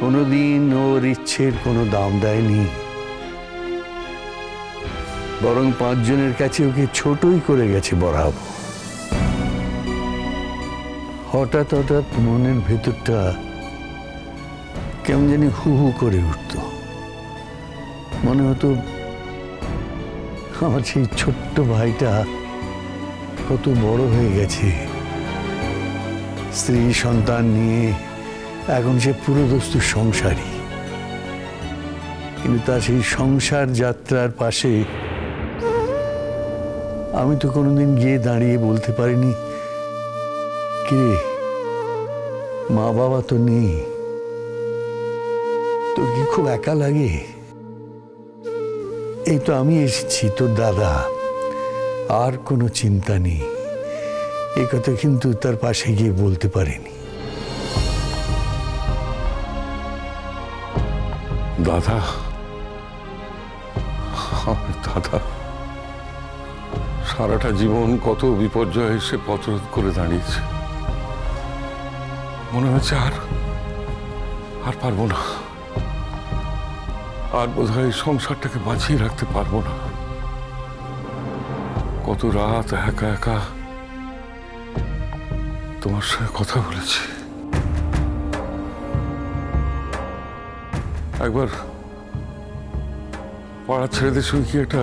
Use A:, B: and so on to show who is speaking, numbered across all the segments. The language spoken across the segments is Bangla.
A: কোনোদিন ওর ইচ্ছের কোনো দাম দেয়নি, বরং 5 জনের কাছে ওকে ছোটই করে গেছে বরাবর। হঠাৎ হঠাৎ মনের ভেতরটা কেমন জানি হু হু করে উঠত। মনে হতো আমার সেই ছোট্ট ভাইটা কত বড় হয়ে গেছে, স্ত্রী সন্তান নিয়ে এখন সে পুরোদস্তুর সংসারী। কিন্তু তার সেই সংসার যাত্রার পাশে আমি তো কোনোদিন গিয়ে দাঁড়িয়ে বলতে পারিনি, কে মা বাবা তো নেই, তোর কি খুব একা লাগে? এই তো আমি এসেছি, তোর দাদা, আর কোনো চিন্তা নেই। এ কথা কিন্তু তার পাশে গিয়ে বলতে পারিনি।
B: দাদা, দাদা সারাটা জীবন কত বিপর্যয় এসে পথরোধ করে দাঁড়িয়েছে। মনে হচ্ছে আর পারবো না, আর বোধহয় সংসারটাকে বাঁচিয়ে রাখতে পারবো না। কত রাত একা একা তোমার সঙ্গে কথা বলেছি। একবার পাড়ার ছেলেদের সঙ্গে কি একটা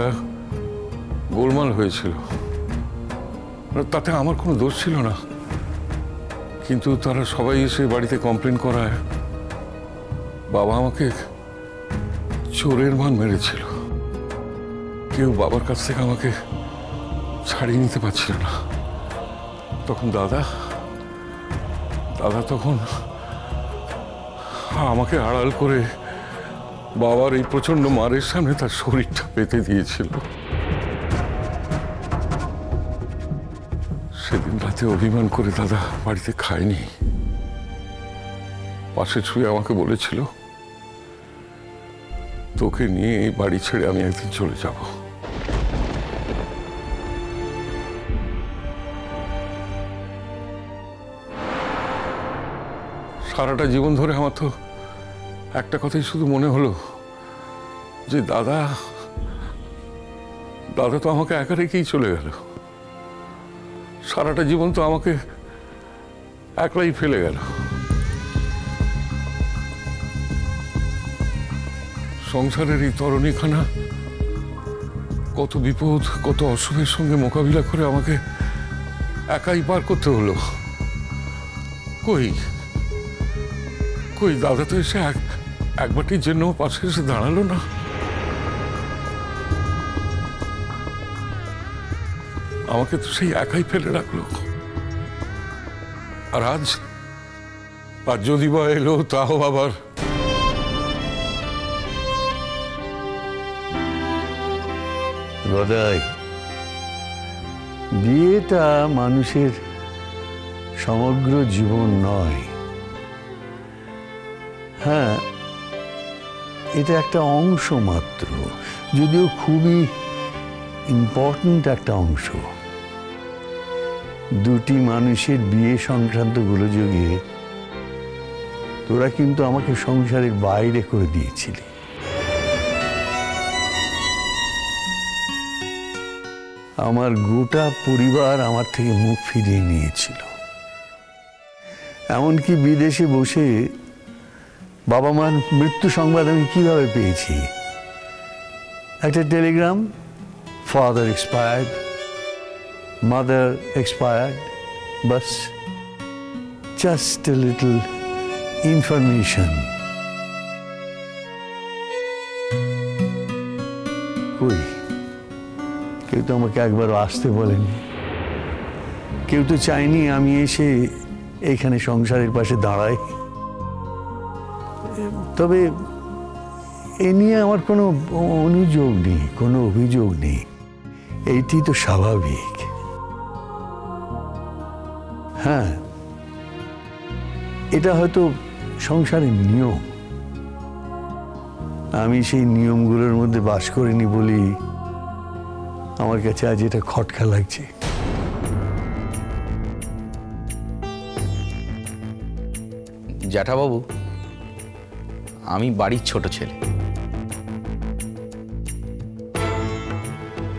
B: গোলমাল হয়েছিল, তাতে আমার কোনো দোষ ছিল না, কিন্তু তারা সবাই এসে বাড়িতে কমপ্লেন করায় বাবা আমাকে চোরের মান মেরেছিল। কেউ বাবার কাছ থেকে আমাকে ছাড়িয়ে নিতে পারছিল না। তখন দাদা তখন আমাকে আড়াল করে বাবার এই প্রচন্ড মারের সামনে তার শরীরটা পেতে দিয়েছিল। সেদিন রাতে অভিমান করে দাদা বাড়িতে খায়নি, পাশে শুয়ে আমাকে বলেছিল, তোকে নিয়ে এই বাড়ি ছেড়ে আমি একদিন চলে যাব। সারাটা জীবন ধরে আমার তো একটা কথাই শুধু মনে হলো যে দাদা তো আমাকে একা রেখেই চলে গেল। সারাটা জীবন তো আমাকে একলাই ফেলে গেল। সংসারের এই তরণীখানা কত বিপদ, কত অশুভের সঙ্গে মোকাবিলা করে আমাকে একাই পার করতে হলো। কই দাদা তো এসে একবারটির জন্য পাশে এসে দাঁড়ালো না। আমাকে তো সেই একাই ফেলে রাখলো। আর আজ যদি বা এলো, তাও আবার
A: গদাই, বিয়েটা মানুষের সমগ্র জীবন নয়। হ্যাঁ, এটা একটা অংশ মাত্র, যদিও খুবই ইম্পর্ট্যান্ট একটা অংশ। দুটি মানুষের বিয়ে সংক্রান্ত গোলযোগে তোরা কিন্তু আমাকে সংসারের বাইরে করে দিয়েছিলি। আমার গোটা পরিবার আমার থেকে মুখ ফিরিয়ে নিয়েছিল। এমনকি বিদেশে বসে বাবা মার মৃত্যু সংবাদ আমি কিভাবে পেয়েছি? একটা Telegram, father expired, mother expired, bus, just a little information. কই, কেউ তো আমাকে একবারও আসতে বলেনি। কেউ তো চায়নি আমি এসে এইখানে সংসারের পাশে দাঁড়াই। তবে এ নিয়ে আমার কোনো অনুযোগ নেই, কোনো অভিযোগ নেই। এইটি তো স্বাভাবিক। হ্যাঁ, এটা হয়তো সংসারের নিয়ম। আমি সেই নিয়মগুলোর মধ্যে বাস করিনি বলি আমার কাছে আজ এটা খটকা লাগছে।
C: জ্যাঠাবাবু, আমি বাড়ির ছোট ছেলে।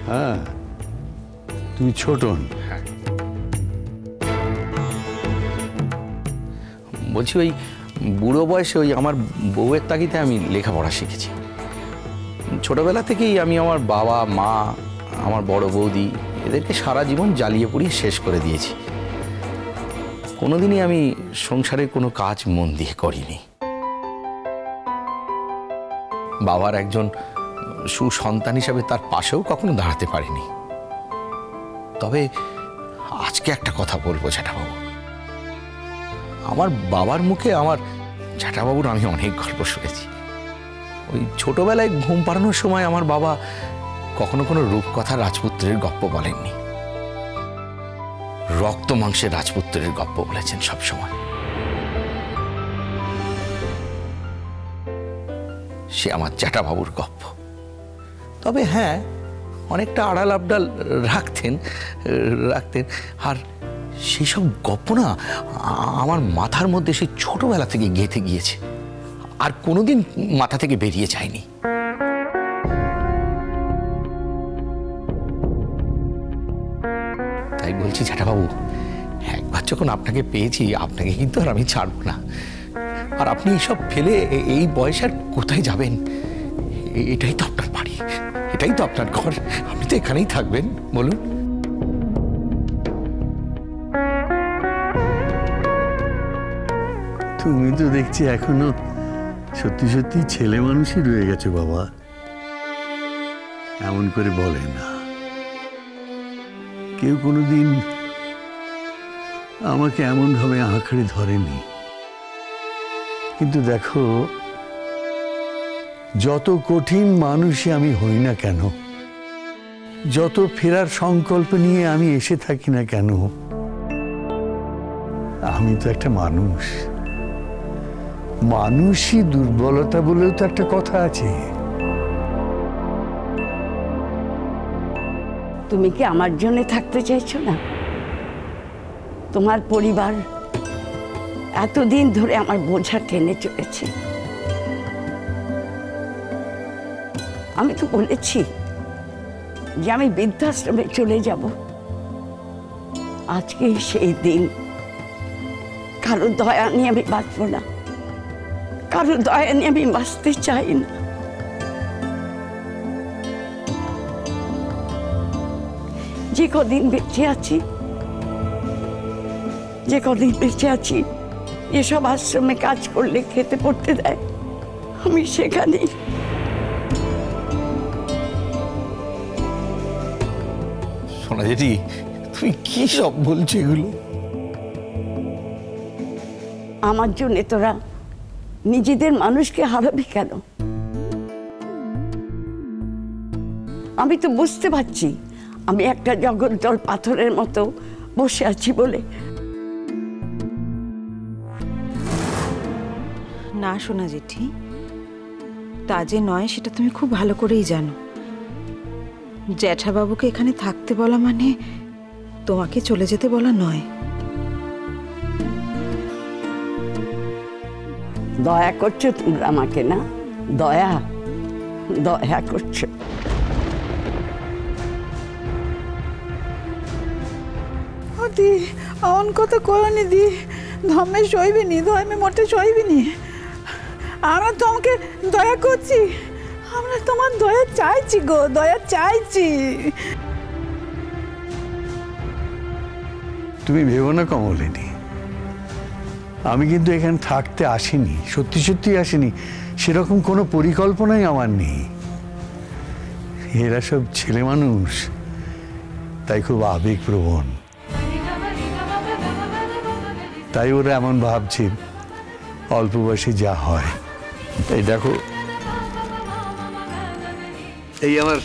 A: হ্যাঁ, তুমি ছোটন।
C: বলছি ওই বুড়ো বয়সে ওই আমার বউয়ের তাগিদে আমি লেখাপড়া শিখেছি। ছোটবেলা থেকেই আমি আমার বাবা মা আমার বড় বৌদি এদেরকে সারা জীবন জ্বালিয়ে পুড়িয়ে শেষ করে দিয়েছি। কোনোদিনই আমি সংসারের কোনো কাজ মন দিয়ে করিনি। বাবার একজন সুসন্তান হিসাবে তার পাশেও কখনো দাঁড়াতে পারিনি। তবে আজকে একটা কথা বলবো জ্যাঠাবাবু, আমার বাবার মুখে আমার জ্যাঠাবাবুর আমি অনেক গল্প শুনেছি। ওই ছোটবেলায় ঘুম পাড়ানোর সময় আমার বাবা কখনো কোনো রূপকথা রাজপুত্রের গল্প বলেননি, রক্ত মাংসের রাজপুত্রের গল্প বলেছেন সব সময়। সে আমার জ্যাঠাবাবুর গল্প। তবে হ্যাঁ, অনেকটা আড়াল আবডাল রাখতেন। আর সেসব গল্প না আমার মাথার মধ্যে সে ছোটবেলা থেকে গেঁথে গিয়েছে, আর কোনোদিন মাথা থেকে বেরিয়ে যায়নি। তাই বলছি জ্যাঠাবাবু, একবার যখন আপনাকে পেয়েছি আপনাকে কিন্তু আর আমি ছাড়বো না। আর আপনি এসব ফেলে এই বয়সে আর কোথায় যাবেন? এটাই তো আপনার বাড়ি, এটাই তো আপনার ঘর, আপনি তো এখানেই থাকবেন। বলুন।
A: তুমি তো দেখছি এখনো সত্যি সত্যি ছেলে মানুষই রয়ে গেছো বাবা। এমন করে বলে না। কেউ কোনোদিন আমাকে এমন ভাবে আঁকড়ে ধরেনি। কিন্তু দেখো, যত কঠিন মানুষই আমি হই না কেন, যত ফেরার সংকল্প নিয়ে আমি এসে থাকি না কেন, আমি তো একটা মানুষ। মানুষই দুর্বলতা বলেও তো একটা কথা আছে।
D: তুমি কি আমার জন্য থাকতে চাইছো না? তোমার পরিবার এতদিন ধরে আমার বোঝা টেনে চলেছে। আমি তো বলেছি যে আমি বৃদ্ধাশ্রমে চলে যাব। আজকে সেই দিন। কারো দয়া নিয়ে আমি বাঁচবো না, কারো দয়া নিয়ে আমি বাঁচতে চাই না। যে কদিন বেঁচে আছি, এসব আশ্রমে কাজ করলে খেতে পড়তে দেয়, আমি সেখানেই।
C: সোনা জেঠি, তুমি কি সব বলছো এগুলো?
D: আমার জন্য তোরা নিজেদের মানুষকে হারাবি কেন? আমি তো বুঝতে পারছি আমি একটা জগদ্দল পাথরের মতো বসে আছি বলে।
E: না সোনা জেঠি, তা যে নয় সেটা তুমি খুব ভালো করেই জানো। জ্যাঠাবাবুকে এখানে থাকতে বলা মানে তোমাকে চলে যেতে বলা নয়।
D: দয়া করছো তোমরা আমাকে, না? দয়া করছো।
F: দি অন কথা কয়নি দি, ধর্মে সইবিনি, ধর্মে মোটে সইবিনি। আমরা তোমাকে দয়া করছি, আমরা তোমার দয়া চাইছি গো, দয়া চাইছি।
A: তুমি ভেবো না কমলিনী, আমি কিন্তু এখানে থাকতে আসিনি, সত্যি সত্যি আসিনি। সেরকম কোনো পরিকল্পনাই আমার নেই। এরা সব ছেলে মানুষ, তাই খুব আবেগপ্রবণ। তাই ওরা এমন ভাবছে অল্প বয়সে যা হয়। এই দেখো, এই আমার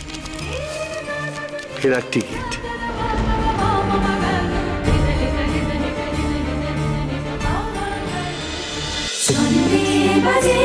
A: ফেরার টিকিট।
G: বাজে